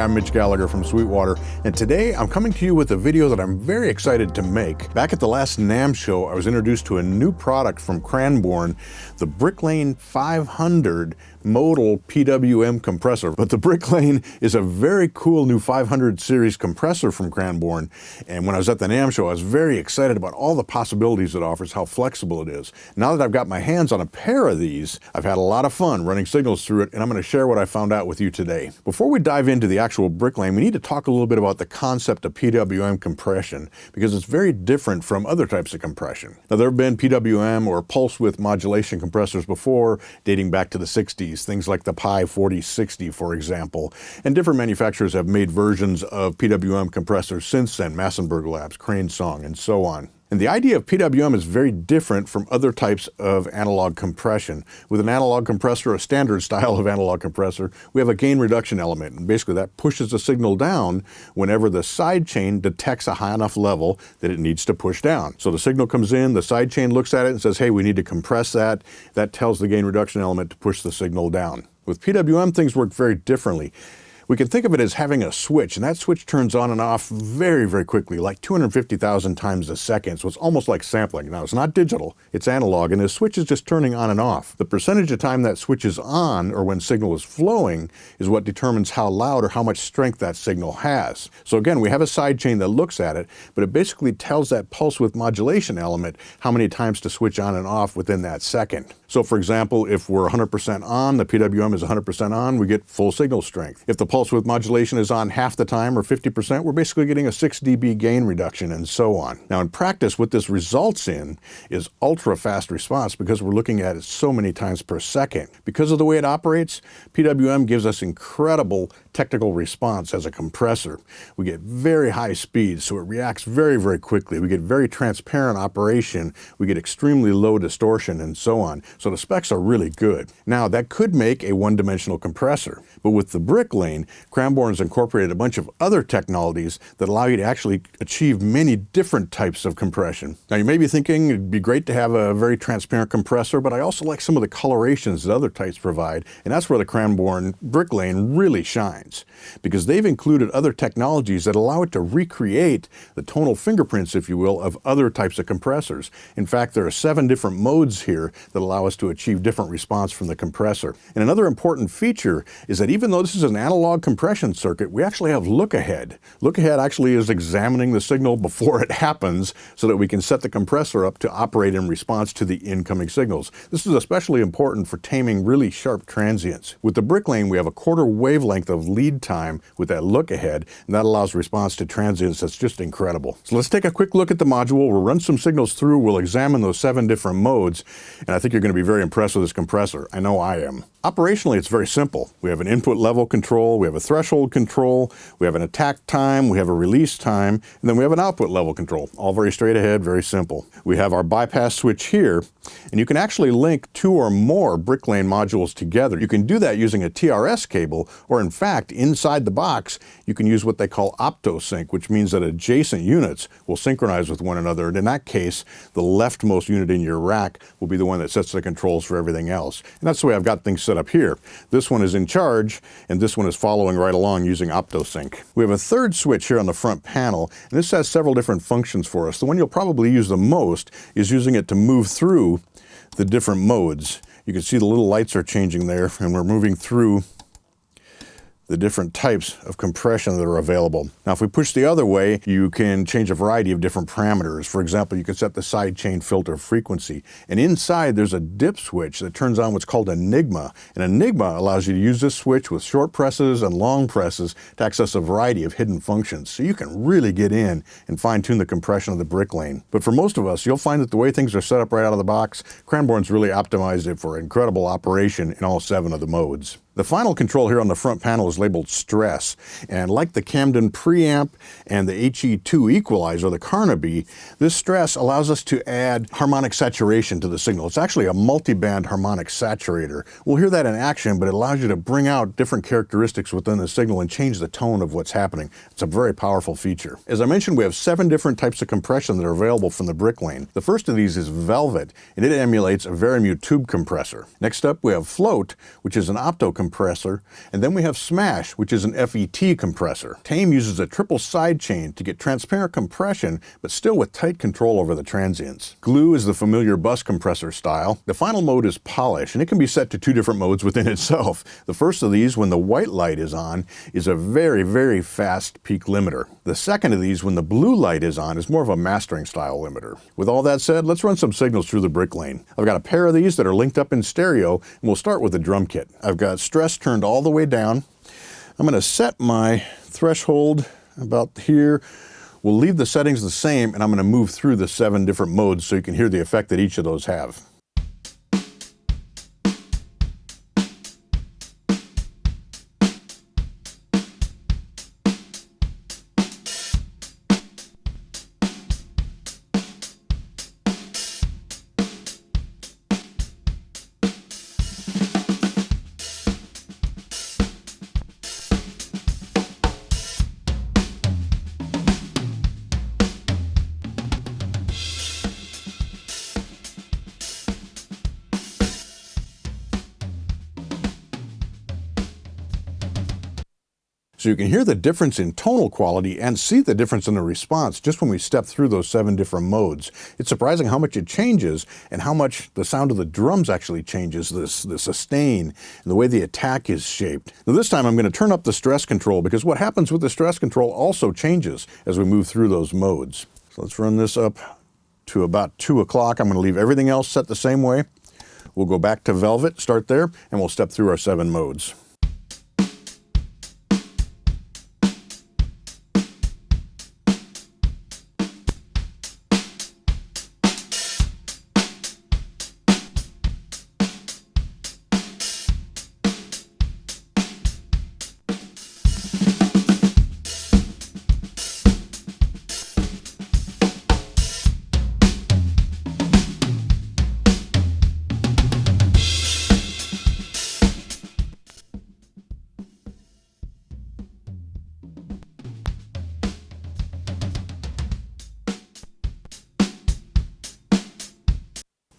I'm Mitch Gallagher from Sweetwater, and today I'm coming to you with a video that I'm very excited to make. Back at the last NAMM show, I was introduced to a new product from Cranborne, the Bricklane 500 Modal PWM compressor. But the Bricklane is a very cool new 500 series compressor from Cranborne, and when I was at the NAMM show, I was very excited about all the possibilities it offers, how flexible it is. Now that I've got my hands on a pair of these, I've had a lot of fun running signals through it, and I'm going to share what I found out with you today. Before we dive into the actual Bricklane, we need to talk a little bit about the concept of PWM compression, because it's very different from other types of compression. Now, there have been PWM or pulse width modulation compressors before, dating back to the 60s, things like the Pi 4060, for example, and different manufacturers have made versions of PWM compressors since then, Massenburg Labs, Crane Song, and so on. And the idea of PWM is very different from other types of analog compression. With an analog compressor, a standard style of analog compressor, we have a gain reduction element. And basically that pushes the signal down whenever the side chain detects a high enough level that it needs to push down. So the signal comes in, the side chain looks at it and says, hey, we need to compress that. That tells the gain reduction element to push the signal down. With PWM, things work very differently. We can think of it as having a switch, and that switch turns on and off very, very quickly, like 250,000 times a second, so it's almost like sampling. Now, it's not digital, it's analog, and the switch is just turning on and off. The percentage of time that switch is on, or when signal is flowing, is what determines how loud or how much strength that signal has. So again, we have a side chain that looks at it, but it basically tells that pulse width modulation element how many times to switch on and off within that second. So for example, if we're 100% on, the PWM is 100% on, we get full signal strength. If the pulse width modulation is on half the time or 50%, we're basically getting a 6 dB gain reduction and so on. Now in practice, what this results in is ultra fast response because we're looking at it so many times per second. Because of the way it operates, PWM gives us incredible technical response as a compressor. We get very high speeds, so it reacts very, very quickly. We get very transparent operation. We get extremely low distortion and so on. So the specs are really good. Now that could make a one-dimensional compressor, but with the Bricklane, Cranborne's incorporated a bunch of other technologies that allow you to actually achieve many different types of compression. Now you may be thinking it'd be great to have a very transparent compressor, but I also like some of the colorations that other types provide, and that's where the Cranborne Bricklane really shines, because they've included other technologies that allow it to recreate the tonal fingerprints, if you will, of other types of compressors. In fact, there are 7 different modes here that allow us to achieve different response from the compressor. And another important feature is that even though this is an analog compression circuit, we actually have look ahead. Look ahead actually is examining the signal before it happens so that we can set the compressor up to operate in response to the incoming signals. This is especially important for taming really sharp transients. With the Bricklane, we have a quarter wavelength of lead time with that look ahead, and that allows response to transients that's just incredible. So let's take a quick look at the module. We'll run some signals through, we'll examine those 7 different modes, and I think you're going to be very impressed with this compressor. I know I am. Operationally, it's very simple. We have an input level control, we have a threshold control, we have an attack time, we have a release time, and then we have an output level control. All very straight ahead, very simple. We have our bypass switch here, and you can actually link 2 or more Bricklane modules together. You can do that using a TRS cable, or in fact, inside the box, you can use what they call optosync, which means that adjacent units will synchronize with one another, and in that case, the leftmost unit in your rack will be the one that sets the controls for everything else. And that's the way I've got things set up here. This one is in charge, and this one is following right along using optosync. We have a third switch here on the front panel, and this has several different functions for us. The one you'll probably use the most is using it to move through the different modes. You can see the little lights are changing there, and we're moving through the different types of compression that are available. Now, if we push the other way, you can change a variety of different parameters. For example, you can set the side chain filter frequency. And inside, there's a dip switch that turns on what's called Enigma. And Enigma allows you to use this switch with short presses and long presses to access a variety of hidden functions. So you can really get in and fine-tune the compression of the Bricklane. But for most of us, you'll find that the way things are set up right out of the box, Cranborne's really optimized it for incredible operation in all 7 of the modes. The final control here on the front panel is labeled stress, and like the Camden preamp and the HE2 equalizer, the Carnaby, this stress allows us to add harmonic saturation to the signal. It's actually a multi-band harmonic saturator. We'll hear that in action, but it allows you to bring out different characteristics within the signal and change the tone of what's happening. It's a very powerful feature. As I mentioned, we have 7 different types of compression that are available from the Bricklane. The first of these is Velvet, and it emulates a Verimute tube compressor. Next up, we have Float, which is an opto compressor, and then we have Smash, which is an FET compressor. Tame uses a triple side chain to get transparent compression, but still with tight control over the transients. Glue is the familiar bus compressor style. The final mode is Polish, and it can be set to two different modes within itself. The first of these, when the white light is on, is a very, very fast peak limiter. The second of these, when the blue light is on, is more of a mastering style limiter. With all that said, let's run some signals through the brick lane. I've got a pair of these that are linked up in stereo, and we'll start with the drum kit. I've got stress turned all the way down. I'm going to set my threshold about here. We'll leave the settings the same, and I'm going to move through the 7 different modes so you can hear the effect that each of those have. So you can hear the difference in tonal quality and see the difference in the response just when we step through those 7 different modes. It's surprising how much it changes and how much the sound of the drums actually changes, the sustain and the way the attack is shaped. Now this time I'm going to turn up the stress control, because what happens with the stress control also changes as we move through those modes. So let's run this up to about 2 o'clock. I'm going to leave everything else set the same way. We'll go back to Velvet, start there, and we'll step through our 7 modes.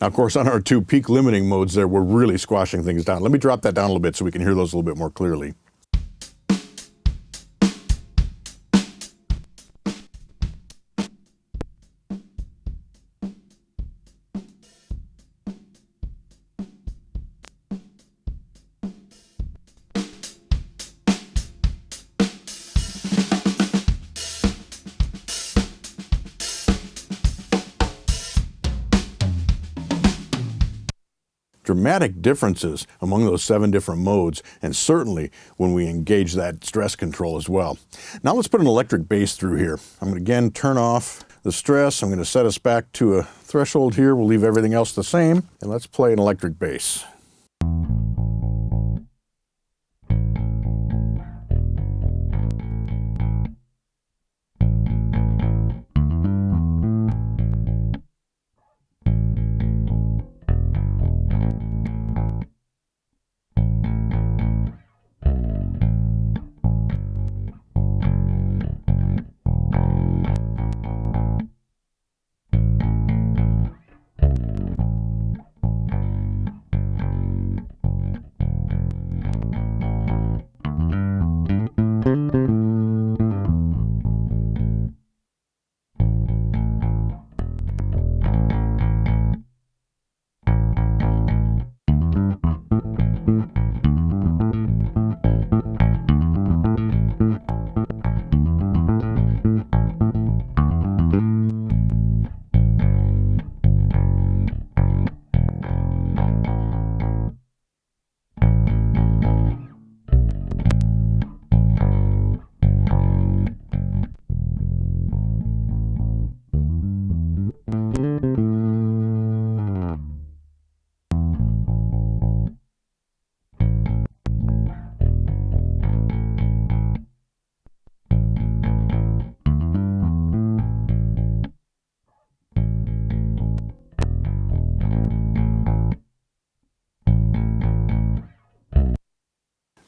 Now, of course, on our 2 peak limiting modes there, we're really squashing things down. Let me drop that down a little bit so we can hear those a little bit more clearly. Dramatic differences among those 7 different modes, and certainly when we engage that stress control as well. Now let's put an electric bass through here. I'm going to again turn off the stress. I'm going to set us back to a threshold here. We'll leave everything else the same, and let's play an electric bass.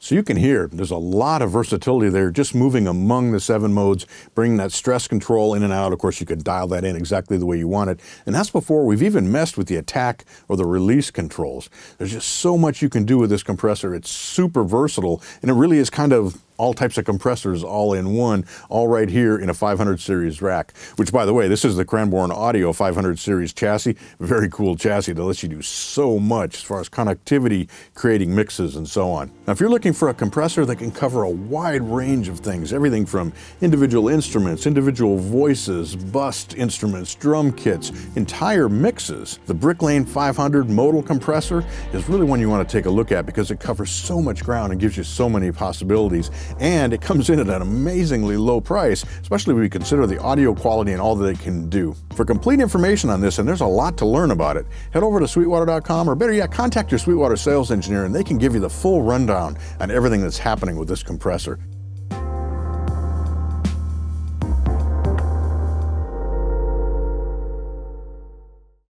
So you can hear there's a lot of versatility there, just moving among the 7 modes, bringing that stress control in and out. Of course, you can dial that in exactly the way you want it. And that's before we've even messed with the attack or the release controls. There's just so much you can do with this compressor. It's super versatile, and it really is kind of all types of compressors all in one, all right here in a 500 series rack, which, by the way, this is the Cranborne Audio 500 series chassis. Very cool chassis that lets you do so much as far as connectivity, creating mixes, and so on. Now, if you're looking for a compressor that can cover a wide range of things, everything from individual instruments, individual voices, bus instruments, drum kits, entire mixes, the Brick Lane 500 Modal compressor is really one you want to take a look at because it covers so much ground and gives you so many possibilities. And it comes in at an amazingly low price, especially when you consider the audio quality and all that it can do. For complete information on this, and there's a lot to learn about it, head over to sweetwater.com, or better yet, contact your Sweetwater sales engineer and they can give you the full rundown on everything that's happening with this compressor.